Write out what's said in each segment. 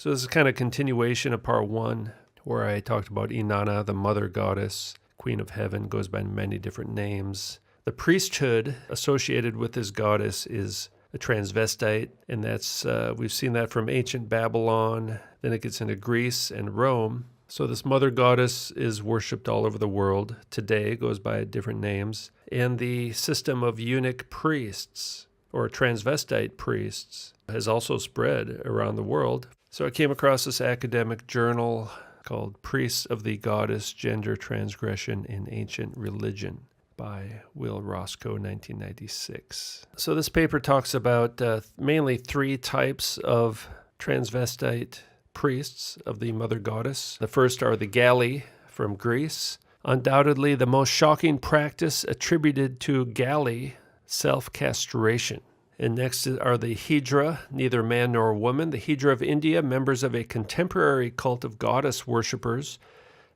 So this is kind of a continuation of part 1, where I talked about Inanna, the mother goddess, queen of heaven, goes by many different names. The priesthood associated with this goddess is a transvestite, and that's we've seen that from ancient Babylon. Then it gets into Greece and Rome. So this mother goddess is worshipped all over the world. Today goes by different names. And the system of eunuch priests, or transvestite priests, has also spread around the world. So I came across this academic journal called Priests of the Goddess, Gender Transgression in Ancient Religion by Will Roscoe, 1996. So this paper talks about mainly 3 types of transvestite priests of the mother goddess. The first are the Galli from Greece. Undoubtedly the most shocking practice attributed to Galli, self-castration. And next are the Hydra, neither man nor woman. The Hydra of India, members of a contemporary cult of goddess worshippers,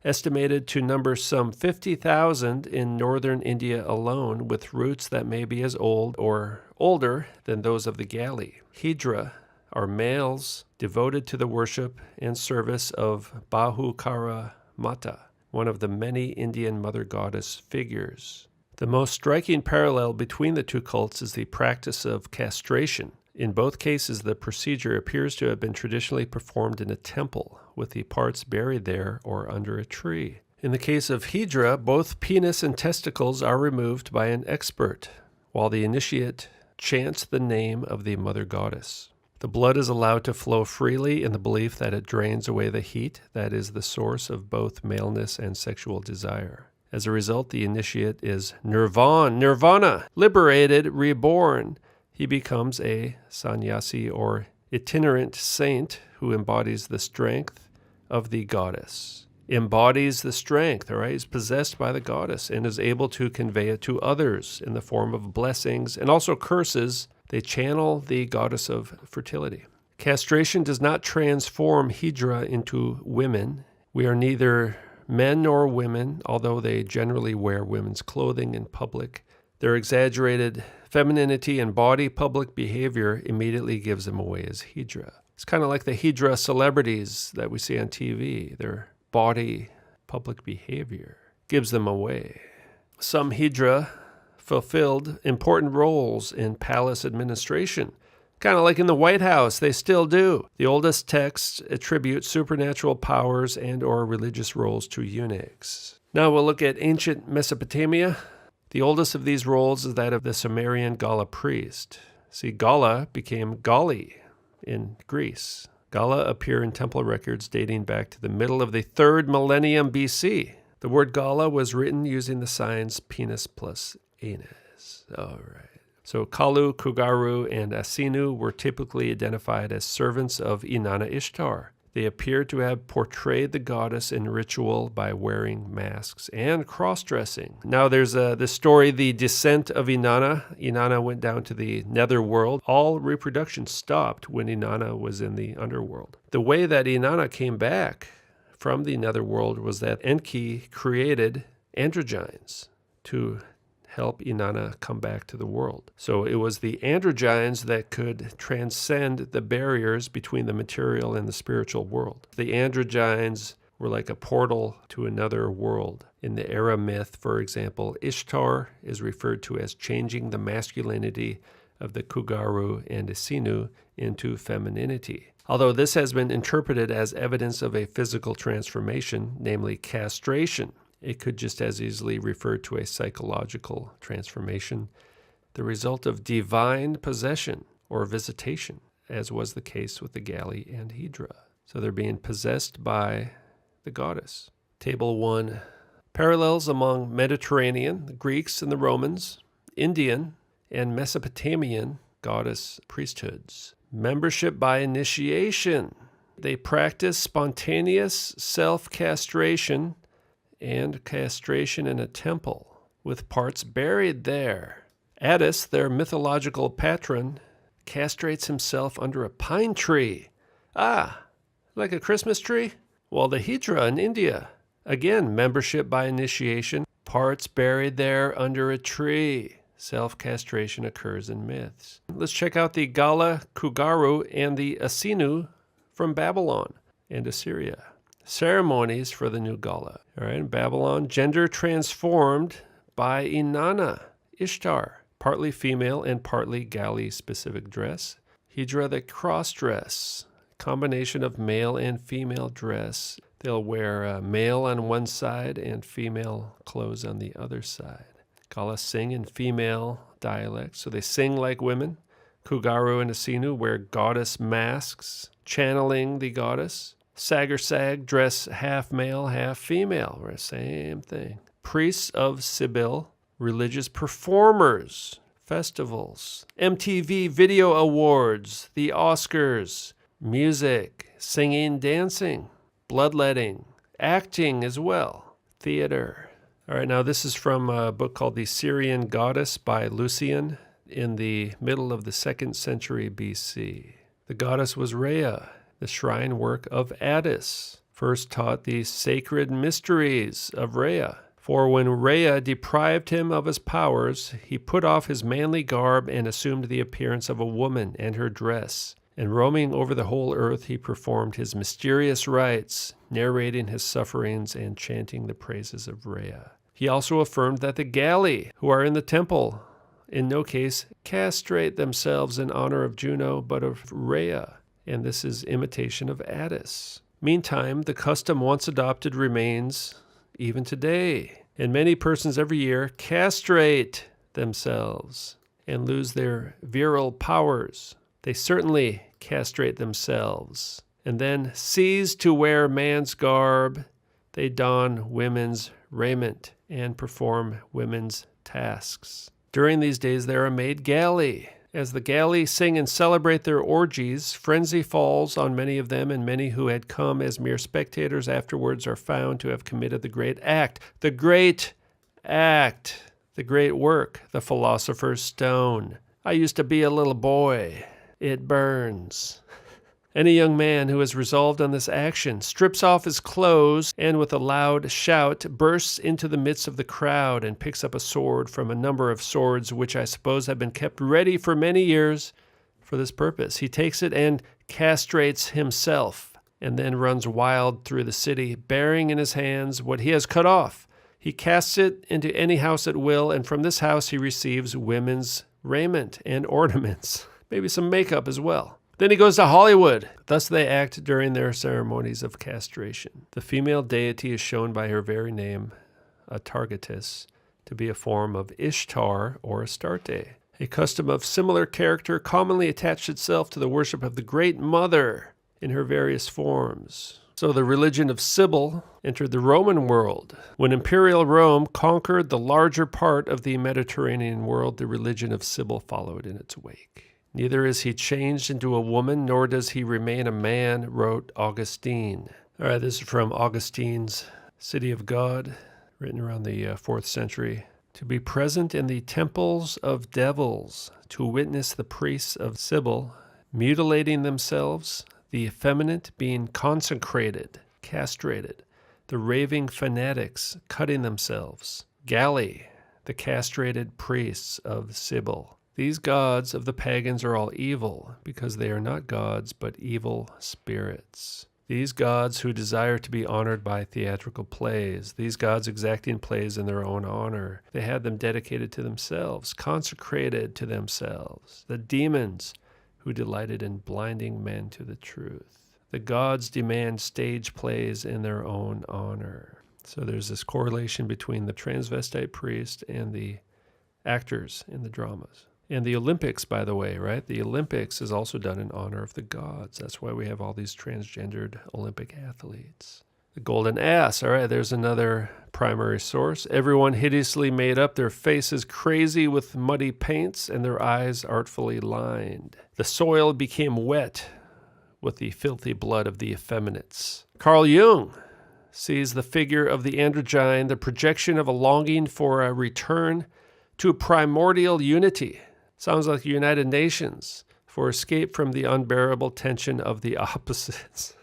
estimated to number some 50,000 in northern India alone, with roots that may be as old or older than those of the Galli. Hydra are males devoted to the worship and service of Bahukara Mata, one of the many Indian mother goddess figures. The most striking parallel between the 2 cults is the practice of castration. In both cases, the procedure appears to have been traditionally performed in a temple, with the parts buried there or under a tree. In the case of Hydra, both penis and testicles are removed by an expert, while the initiate chants the name of the mother goddess. The blood is allowed to flow freely in the belief that it drains away the heat that is the source of both maleness and sexual desire. As a result, the initiate is nirvana, liberated, reborn. He becomes a sannyasi or itinerant saint who embodies the strength of the goddess. Embodies the strength, all right? He's possessed by the goddess and is able to convey it to others in the form of blessings and also curses. They channel the goddess of fertility. Castration does not transform Hydra into women. We are neither men nor women, although they generally wear women's clothing in public. Their exaggerated femininity and body public behavior immediately gives them away as Hydra. It's kind of like the Hydra celebrities that we see on TV. Their body public behavior gives them away. Some Hydra fulfilled important roles in palace administration. Kind of like in the White House, they still do. The oldest texts attribute supernatural powers and or religious roles to eunuchs. Now we'll look at ancient Mesopotamia. The oldest of these roles is that of the Sumerian Gala priest. See, Gala became Gali in Greece. Gala appear in temple records dating back to the middle of the 3rd millennium BC. The word Gala was written using the signs penis plus anus. All right. So Kalu, Kugaru, and Asinu were typically identified as servants of Inanna Ishtar. They appear to have portrayed the goddess in ritual by wearing masks and cross-dressing. Now there's this story, the descent of Inanna. Inanna went down to the netherworld. All reproduction stopped when Inanna was in the underworld. The way that Inanna came back from the netherworld was that Enki created androgynes to help Inanna come back to the world. So it was the androgynes that could transcend the barriers between the material and the spiritual world. The androgynes were like a portal to another world. In the Era myth, for example, Ishtar is referred to as changing the masculinity of the Kugaru and Asinu into femininity. Although this has been interpreted as evidence of a physical transformation, namely castration, it could just as easily refer to a psychological transformation, the result of divine possession or visitation, as was the case with the Galli and Hydra. So they're being possessed by the goddess. Table 1, parallels among Mediterranean, the Greeks and the Romans, Indian, and Mesopotamian goddess priesthoods. Membership by initiation. They practice spontaneous self-castration and castration in a temple, with parts buried there. Attis, their mythological patron, castrates himself under a pine tree. Ah, like a Christmas tree? Well, the Hydra in India, again, membership by initiation, parts buried there under a tree. Self-castration occurs in myths. Let's check out the Gala, Kugaru, and the Asinu from Babylon and Assyria. Ceremonies for the new Gala. All right, in Babylon, gender transformed by Inanna, Ishtar, partly female and partly Gali-specific dress. Hydra, the cross-dress, combination of male and female dress. They'll wear male on one side and female clothes on the other side. Gala sing in female dialect, so they sing like women. Kugaru and Asinu wear goddess masks, channeling the goddess. Sag dress half male, half female. Same thing. Priests of Sibyl, religious performers, festivals, MTV Video Awards, the Oscars, music, singing, dancing, bloodletting, acting as well, theater. All right, now this is from a book called The Syrian Goddess by Lucian in the middle of the 2nd century BC. The goddess was Rhea, the shrine work of Attis, first taught the sacred mysteries of Rhea. For when Rhea deprived him of his powers, he put off his manly garb and assumed the appearance of a woman and her dress. And roaming over the whole earth, he performed his mysterious rites, narrating his sufferings and chanting the praises of Rhea. He also affirmed that the Gali, who are in the temple, in no case castrate themselves in honor of Juno, but of Rhea. And this is imitation of Attis. Meantime, the custom once adopted remains even today, and many persons every year castrate themselves and lose their virile powers. They certainly castrate themselves, and then cease to wear man's garb. They don women's raiment and perform women's tasks. During these days they are made Gali. As the Gali sing and celebrate their orgies, frenzy falls on many of them, and many who had come as mere spectators afterwards are found to have committed the great act. The great act, the great work, the philosopher's stone. I used to be a little boy. It burns. Any young man who has resolved on this action strips off his clothes and with a loud shout bursts into the midst of the crowd and picks up a sword from a number of swords which I suppose have been kept ready for many years for this purpose. He takes it and castrates himself and then runs wild through the city, bearing in his hands what he has cut off. He casts it into any house at will, and from this house he receives women's raiment and ornaments, maybe some makeup as well. Then he goes to Hollywood. Thus they act during their ceremonies of castration. The female deity is shown by her very name, Atargatis, to be a form of Ishtar or Astarte. A custom of similar character commonly attached itself to the worship of the Great Mother in her various forms. So the religion of Sibyl entered the Roman world. When Imperial Rome conquered the larger part of the Mediterranean world, the religion of Sibyl followed in its wake. Neither is he changed into a woman, nor does he remain a man, wrote Augustine. All right, this is from Augustine's City of God, written around the 4th century. To be present in the temples of devils, to witness the priests of Sibyl mutilating themselves, the effeminate being consecrated, castrated, the raving fanatics cutting themselves, Gali, the castrated priests of Sibyl. These gods of the pagans are all evil, because they are not gods, but evil spirits. These gods who desire to be honored by theatrical plays, these gods exacting plays in their own honor. They had them dedicated to themselves, consecrated to themselves. The demons who delighted in blinding men to the truth. The gods demand stage plays in their own honor. So there's this correlation between the transvestite priest and the actors in the dramas. And the Olympics, by the way, right? The Olympics is also done in honor of the gods. That's why we have all these transgendered Olympic athletes. The golden ass, all right, there's another primary source. Everyone hideously made up, their faces crazy with muddy paints, and their eyes artfully lined. The soil became wet with the filthy blood of the effeminates. Carl Jung sees the figure of the androgyne, the projection of a longing for a return to primordial unity. Sounds like the United Nations, for escape from the unbearable tension of the opposites.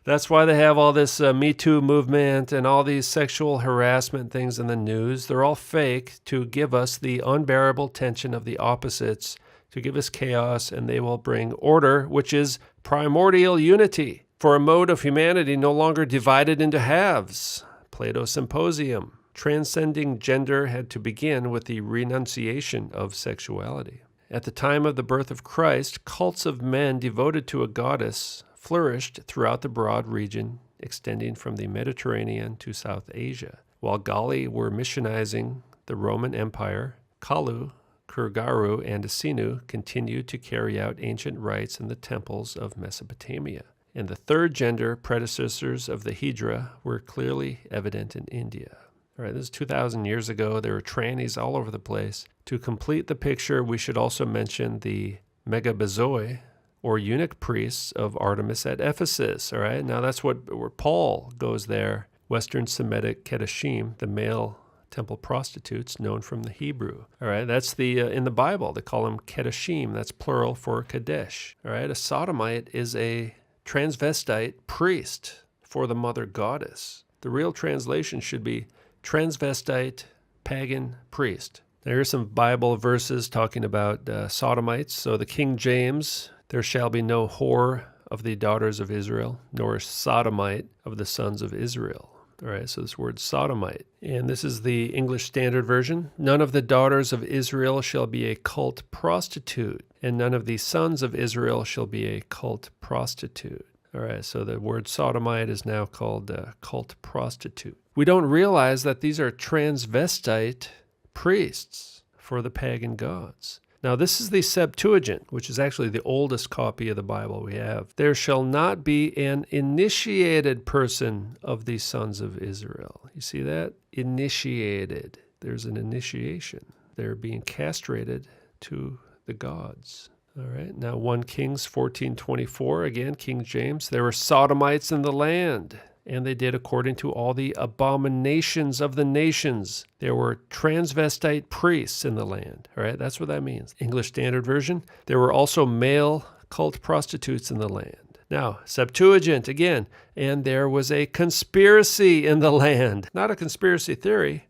That's why they have all this Me Too movement and all these sexual harassment things in the news. They're all fake to give us the unbearable tension of the opposites, to give us chaos, and they will bring order, which is primordial unity, for a mode of humanity no longer divided into halves. Plato's Symposium. Transcending gender had to begin with the renunciation of sexuality. At the time of the birth of Christ, cults of men devoted to a goddess flourished throughout the broad region extending from the Mediterranean to South Asia. While Galli were missionizing the Roman Empire, Kalu, Kurgaru, and Asinu continued to carry out ancient rites in the temples of Mesopotamia. And the third gender predecessors of the Hydra were clearly evident in India. All right, this is 2,000 years ago. There were trannies all over the place. To complete the picture, we should also mention the megabazoi, or eunuch priests of Artemis at Ephesus. All right, now that's where Paul goes there. Western Semitic Kedoshim, the male temple prostitutes, known from the Hebrew. All right, that's in the Bible. They call them Kedoshim. That's plural for Kadesh. All right, a sodomite is a transvestite priest for the mother goddess. The real translation should be transvestite pagan priest. Now here's some Bible verses talking about sodomites. So the King James, there shall be no whore of the daughters of Israel, nor sodomite of the sons of Israel. All right, so this word sodomite. And this is the English Standard Version. None of the daughters of Israel shall be a cult prostitute, and none of the sons of Israel shall be a cult prostitute. All right, so the word sodomite is now called cult prostitute. We don't realize that these are transvestite priests for the pagan gods. Now, this is the Septuagint, which is actually the oldest copy of the Bible we have. There shall not be an initiated person of the sons of Israel. You see that? Initiated. There's an initiation. They're being castrated to the gods. All right, now 1 Kings 14:24, again, King James. There were sodomites in the land, and they did according to all the abominations of the nations. There were transvestite priests in the land. All right, that's what that means. English Standard Version. There were also male cult prostitutes in the land. Now, Septuagint again. And there was a conspiracy in the land. Not a conspiracy theory.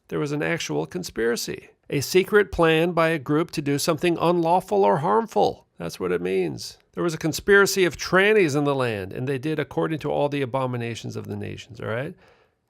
There was an actual conspiracy. A secret plan by a group to do something unlawful or harmful. That's what it means. There was a conspiracy of trannies in the land, and they did according to all the abominations of the nations, all right?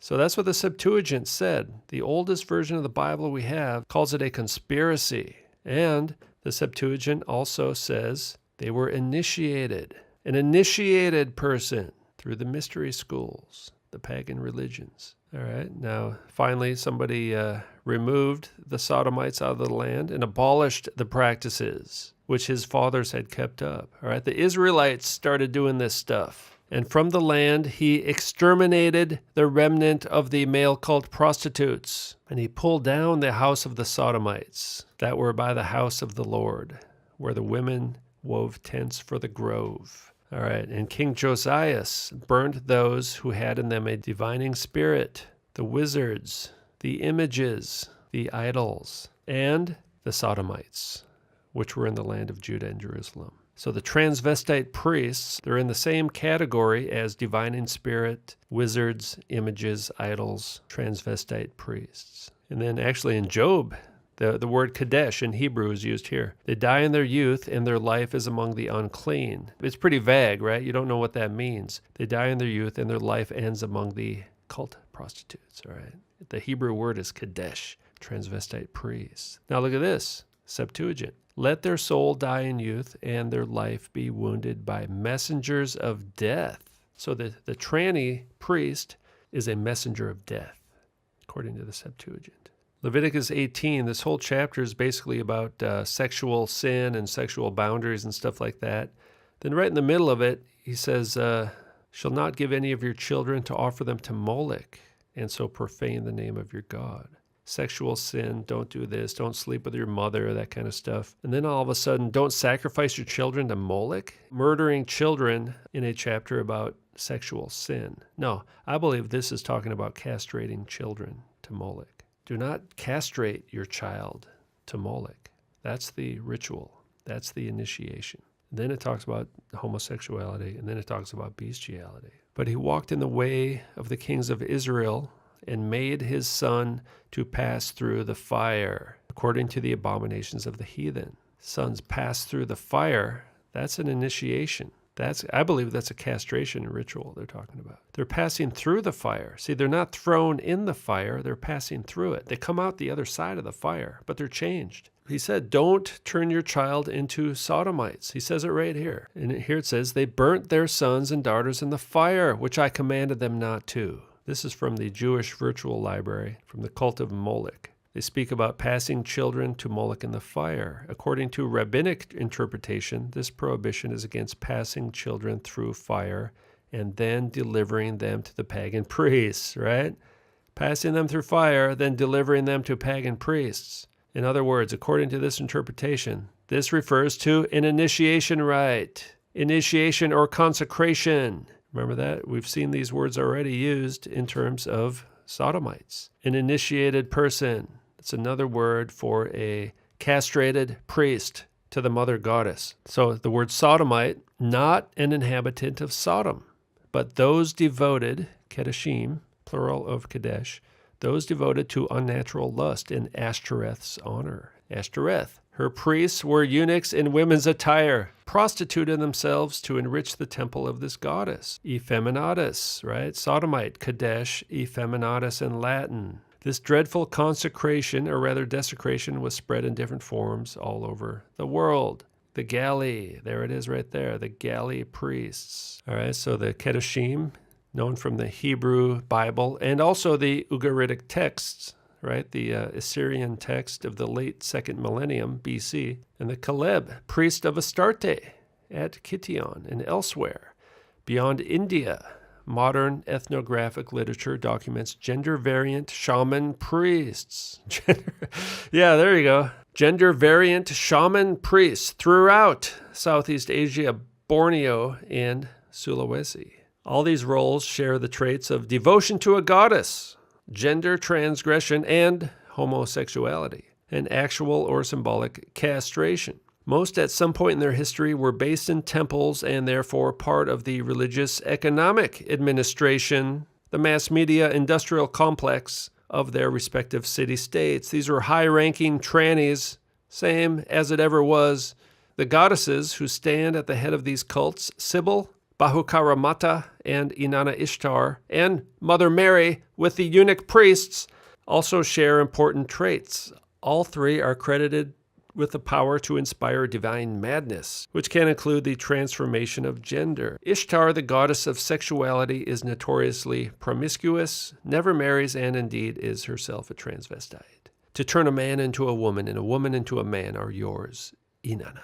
So that's what the Septuagint said. The oldest version of the Bible we have calls it a conspiracy. And the Septuagint also says they were initiated. An initiated person through the mystery schools, the pagan religions. All right, now finally somebody removed the sodomites out of the land and abolished the practices which his fathers had kept up. All right, the Israelites started doing this stuff. And from the land he exterminated the remnant of the male cult prostitutes. And he pulled down the house of the sodomites that were by the house of the Lord, where the women wove tents for the grove. All right, and King Josias burned those who had in them a divining spirit, the wizards, the images, the idols, and the sodomites, which were in the land of Judah and Jerusalem. So the transvestite priests, they're in the same category as divining spirit, wizards, images, idols, transvestite priests. And then actually in Job, the word Kadesh in Hebrew is used here. They die in their youth, and their life is among the unclean. It's pretty vague, right? You don't know what that means. They die in their youth, and their life ends among the cult prostitutes, all right? The Hebrew word is Kadesh, transvestite priests. Now look at this, Septuagint. Let their soul die in youth, and their life be wounded by messengers of death. So the tranny priest is a messenger of death, according to the Septuagint. Leviticus 18, this whole chapter is basically about sexual sin and sexual boundaries and stuff like that. Then right in the middle of it, he says, shall not give any of your children to offer them to Moloch, and so profane the name of your God. Sexual sin, don't do this, don't sleep with your mother, that kind of stuff. And then all of a sudden, don't sacrifice your children to Moloch? Murdering children in a chapter about sexual sin. No, I believe this is talking about castrating children to Moloch. Do not castrate your child to Moloch. That's the ritual. That's the initiation. Then it talks about homosexuality, and then it talks about bestiality. But he walked in the way of the kings of Israel and made his son to pass through the fire, according to the abominations of the heathen. Sons pass through the fire. That's an initiation. I believe that's a castration ritual they're talking about. They're passing through the fire. See, they're not thrown in the fire, they're passing through it. They come out the other side of the fire, but they're changed. He said, don't turn your child into sodomites. He says it right here. And here it says, they burnt their sons and daughters in the fire, which I commanded them not to. This is from the Jewish Virtual Library, from the cult of Moloch. They speak about passing children to Moloch in the fire. According to rabbinic interpretation, this prohibition is against passing children through fire and then delivering them to the pagan priests, right? Passing them through fire, then delivering them to pagan priests. In other words, according to this interpretation, this refers to an initiation rite, initiation or consecration. Remember that? We've seen these words already used in terms of sodomites. An initiated person. It's another word for a castrated priest to the mother goddess. So the word sodomite, not an inhabitant of Sodom, but those devoted, Kedeshim, plural of Kadesh, those devoted to unnatural lust in Ashtoreth's honor. Ashtoreth. Her priests were eunuchs in women's attire, prostituted themselves to enrich the temple of this goddess. Effeminatus, right? Sodomite, Kadesh, effeminatus in Latin. This dreadful consecration, or rather desecration, was spread in different forms all over the world. The Galley, there it is right there, the Galley priests. All right, so the Kedoshim, known from the Hebrew Bible, and also the Ugaritic texts, right, the Assyrian text of the late 2nd millennium BC, and the Caleb, priest of Astarte at Kition and elsewhere. Beyond India, modern ethnographic literature documents gender-variant shaman priests. Yeah, there you go. Gender-variant shaman priests throughout Southeast Asia, Borneo, and Sulawesi. All these roles share the traits of devotion to a goddess, gender transgression, and homosexuality, and actual or symbolic castration. Most at some point in their history were based in temples and therefore part of the religious economic administration, the mass media industrial complex of their respective city-states. These were high-ranking trannies, same as it ever was. The goddesses who stand at the head of these cults, Sybil, Bahukara Mata, and Inanna Ishtar, and Mother Mary with the eunuch priests, also share important traits. All three are credited with the power to inspire divine madness, which can include the transformation of gender. Ishtar, the goddess of sexuality, is notoriously promiscuous, never marries, and indeed is herself a transvestite. To turn a man into a woman and a woman into a man are yours, Inanna.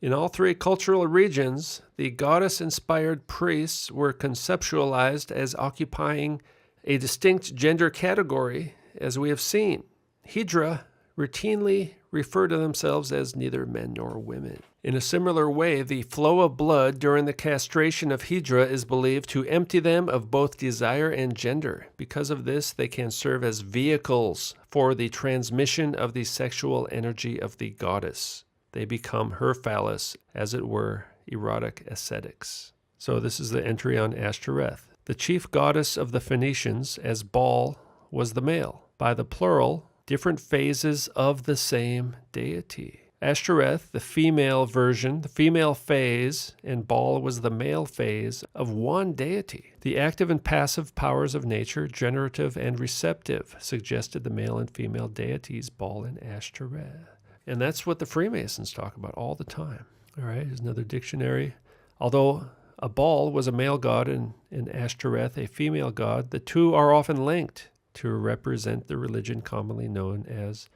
In all three cultural regions, the goddess-inspired priests were conceptualized as occupying a distinct gender category, as we have seen. Hydra routinely refer to themselves as neither men nor women. In a similar way, the flow of blood during the castration of Hydra is believed to empty them of both desire and gender. Because of this, they can serve as vehicles for the transmission of the sexual energy of the goddess. They become her phallus, as it were, erotic ascetics. So this is the entry on Ashtoreth. The chief goddess of the Phoenicians, as Baal, was the male. By the plural, different phases of the same deity. Ashtoreth, the female version, the female phase, and Baal was the male phase of one deity. The active and passive powers of nature, generative and receptive, suggested the male and female deities, Baal and Ashtoreth. And that's what the Freemasons talk about all the time. All right, here's another dictionary. Although a Baal was a male god and Ashtoreth a female god, the two are often linked to represent the religion commonly known as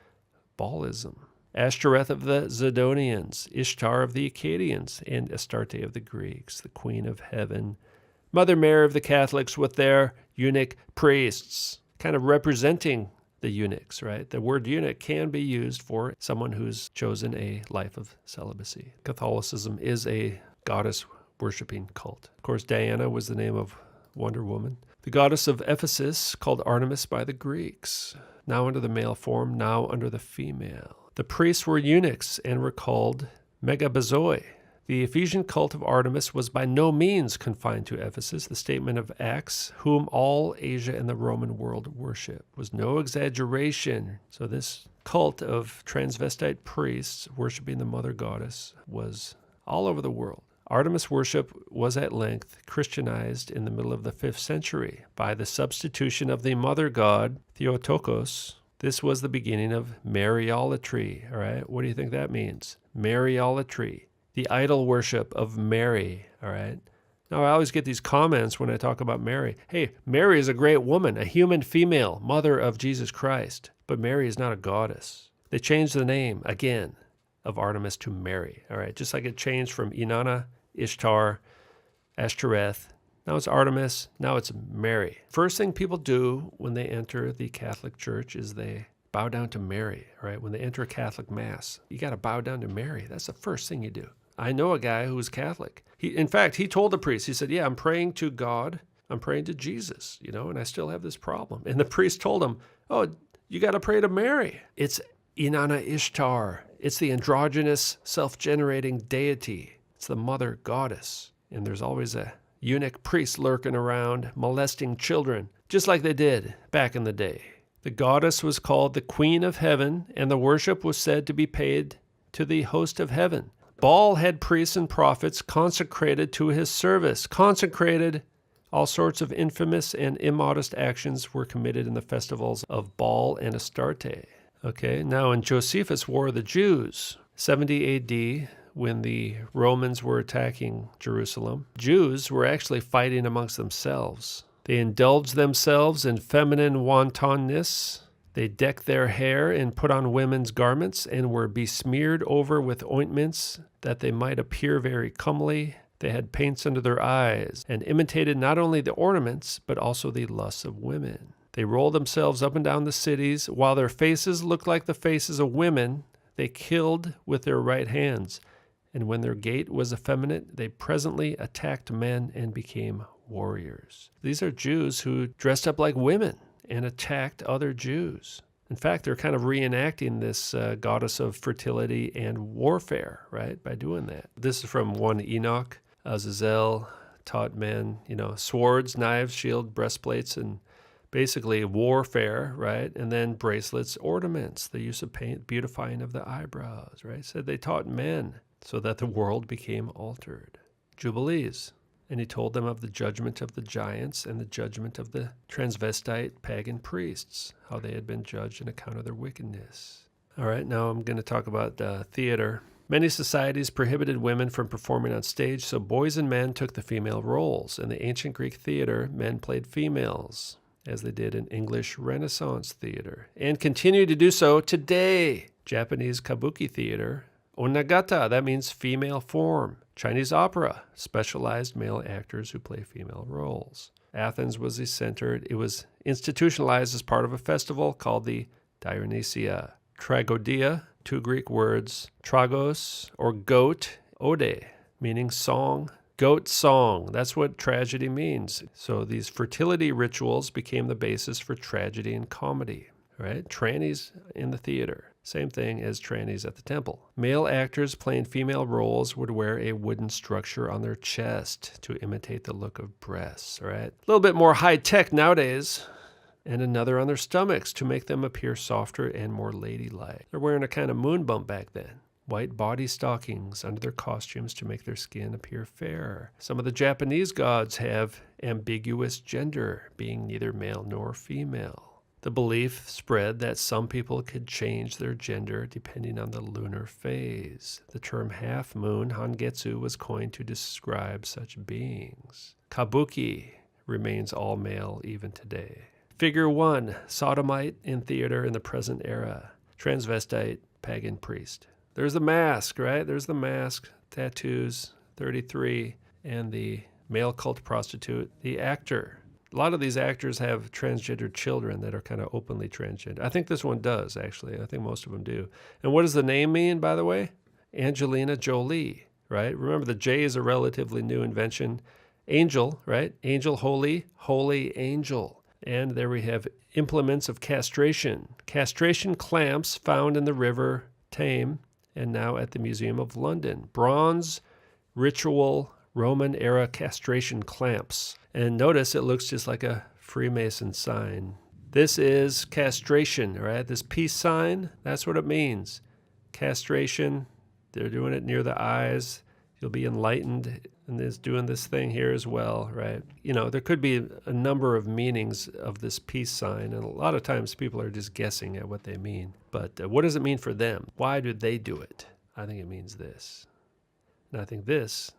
Baalism. Ashtoreth of the Zidonians, Ishtar of the Akkadians, and Astarte of the Greeks, the Queen of Heaven, Mother Mary of the Catholics with their eunuch priests, kind of representing the eunuchs, right? The word eunuch can be used for someone who's chosen a life of celibacy. Catholicism is a goddess-worshipping cult. Of course, Diana was the name of Wonder Woman. The goddess of Ephesus, called Artemis by the Greeks, now under the male form, now under the female. The priests were eunuchs and were called megabazoi. The Ephesian cult of Artemis was by no means confined to Ephesus. The statement of Acts, whom all Asia and the Roman world worship, was no exaggeration. So this cult of transvestite priests worshiping the mother goddess was all over the world. Artemis worship was at length Christianized in the middle of the 5th century by the substitution of the mother god, Theotokos. This was the beginning of Mariolatry, all right? What do you think that means? Mariolatry, the idol worship of Mary, all right? Now, I always get these comments when I talk about Mary. Hey, Mary is a great woman, a human female, mother of Jesus Christ. But Mary is not a goddess. They changed the name, again, of Artemis to Mary, all right? Just like it changed from Inanna, Ishtar, Ashtoreth. Now it's Artemis. Now it's Mary. First thing people do when they enter the Catholic Church is they bow down to Mary, all right? When they enter a Catholic Mass, you got to bow down to Mary. That's the first thing you do. I know a guy who was Catholic. In fact, he told the priest, he said, yeah, I'm praying to God. I'm praying to Jesus, and I still have this problem. And the priest told him, oh, you got to pray to Mary. It's Inanna Ishtar. It's the androgynous, self-generating deity. It's the mother goddess. And there's always a eunuch priest lurking around, molesting children, just like they did back in the day. The goddess was called the Queen of Heaven, and the worship was said to be paid to the host of heaven. Baal had priests and prophets consecrated to his service. Consecrated, all sorts of infamous and immodest actions were committed in the festivals of Baal and Astarte. Okay, now in Josephus' War of the Jews, 70 AD, when the Romans were attacking Jerusalem, Jews were actually fighting amongst themselves. They indulged themselves in feminine wantonness. They decked their hair and put on women's garments and were besmeared over with ointments that they might appear very comely. They had paints under their eyes and imitated not only the ornaments, but also the lusts of women. They rolled themselves up and down the cities. While their faces looked like the faces of women, they killed with their right hands. And when their gait was effeminate, they presently attacked men and became warriors. These are Jews who dressed up like women and attacked other Jews. In fact, they're kind of reenacting this goddess of fertility and warfare, right, by doing that. This is from 1 Enoch. Azazel taught men, swords, knives, shield, breastplates, and basically warfare, right? And then bracelets, ornaments, the use of paint, beautifying of the eyebrows, right? Said they taught men so that the world became altered. Jubilees. And he told them of the judgment of the giants and the judgment of the transvestite pagan priests, how they had been judged on account of their wickedness. All right, now I'm going to talk about theater. Many societies prohibited women from performing on stage, so boys and men took the female roles. In the ancient Greek theater, men played females, as they did in English Renaissance theater, and continue to do so today. Japanese kabuki theater, onagata, that means female form. Chinese opera, specialized male actors who play female roles. Athens was the center. It was institutionalized as part of a festival called the Dionysia. Tragodia, 2 Greek words, tragos, or goat, ode, meaning song. Goat song, that's what tragedy means. So these fertility rituals became the basis for tragedy and comedy, right? Trannies in the theater. Same thing as trannies at the temple. Male actors playing female roles would wear a wooden structure on their chest to imitate the look of breasts, right? A little bit more high-tech nowadays. And another on their stomachs to make them appear softer and more ladylike. They're wearing a kind of moon bump back then. White body stockings under their costumes to make their skin appear fairer. Some of the Japanese gods have ambiguous gender, being neither male nor female. The belief spread that some people could change their gender depending on the lunar phase. The term half-moon, Hangetsu, was coined to describe such beings. Kabuki remains all male even today. Figure 1, sodomite in theater in the present era. Transvestite, pagan priest. There's the mask, right? There's the mask, tattoos, 33, and the male cult prostitute, the actor. A lot of these actors have transgender children that are kind of openly transgender. I think this one does, actually. I think most of them do. And what does the name mean, by the way? Angelina Jolie, right? Remember, the J is a relatively new invention. Angel, right? Angel, holy, holy angel. And there we have implements of castration. Castration clamps found in the river Tame and now at the Museum of London. Bronze ritual Roman-era castration clamps. And notice it looks just like a Freemason sign. This is castration, right? This peace sign, that's what it means. Castration, they're doing it near the eyes. You'll be enlightened and is doing this thing here as well, right? There could be a number of meanings of this peace sign, and a lot of times people are just guessing at what they mean. But what does it mean for them? Why do they do it? I think it means this. And I think this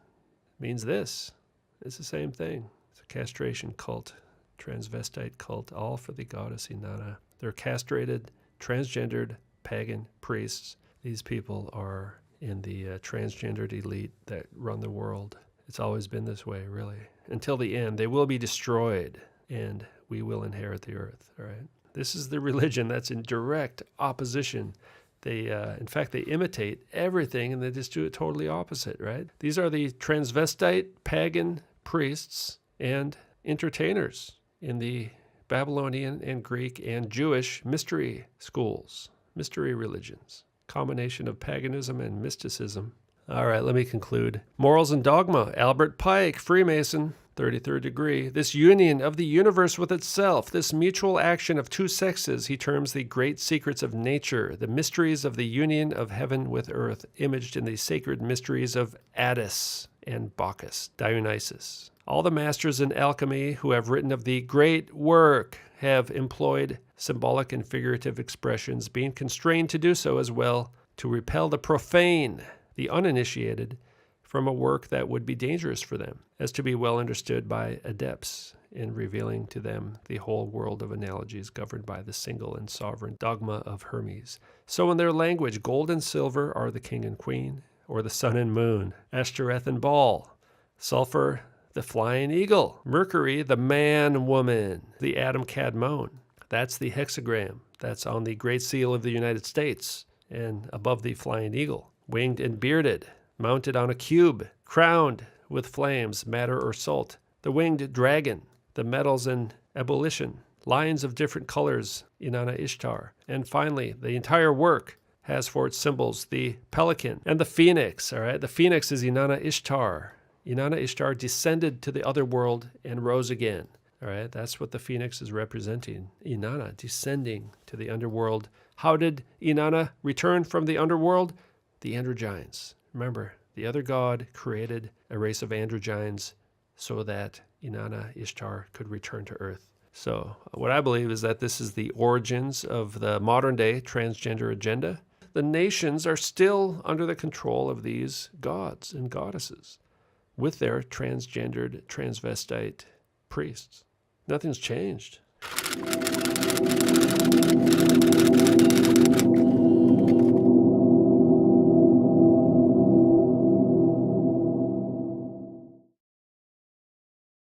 means this. It's the same thing. It's a castration cult, transvestite cult, all for the goddess Inanna. They're castrated, transgendered, pagan priests. These people are in the transgendered elite that run the world. It's always been this way, really. Until the end, they will be destroyed, and we will inherit the earth, all right? This is the religion that's in direct opposition. They, in fact, they imitate everything, and they just do it totally opposite, right? These are the transvestite pagan priests and entertainers in the Babylonian and Greek and Jewish mystery schools, mystery religions. Combination of paganism and mysticism. All right, let me conclude. Morals and Dogma, Albert Pike, Freemason, 33rd degree. This union of the universe with itself, this mutual action of two sexes, he terms the great secrets of nature, the mysteries of the union of heaven with earth, imaged in the sacred mysteries of Attis and Bacchus, Dionysus. All the masters in alchemy who have written of the great work have employed symbolic and figurative expressions, being constrained to do so as well, to repel the profane, the uninitiated, from a work that would be dangerous for them, as to be well understood by adepts in revealing to them the whole world of analogies governed by the single and sovereign dogma of Hermes. So in their language, gold and silver are the king and queen, or the sun and moon, Ashtoreth and Baal, sulfur, the flying eagle, Mercury, the man-woman, the atom cadmon. That's the hexagram. That's on the Great Seal of the United States and above the flying eagle. Winged and bearded, mounted on a cube, crowned with flames, matter or salt. The winged dragon, the metals in ebullition, lions of different colors, Inanna Ishtar. And finally, the entire work has for its symbols the pelican and the phoenix. All right, the phoenix is Inanna Ishtar. Inanna Ishtar descended to the other world and rose again. All right, that's what the phoenix is representing. Inanna descending to the underworld. How did Inanna return from the underworld? The androgynes. Remember, the other god created a race of androgynes so that Inanna Ishtar could return to Earth. So what I believe is that this is the origins of the modern day transgender agenda. The nations are still under the control of these gods and goddesses with their transgendered, transvestite priests. Nothing's changed.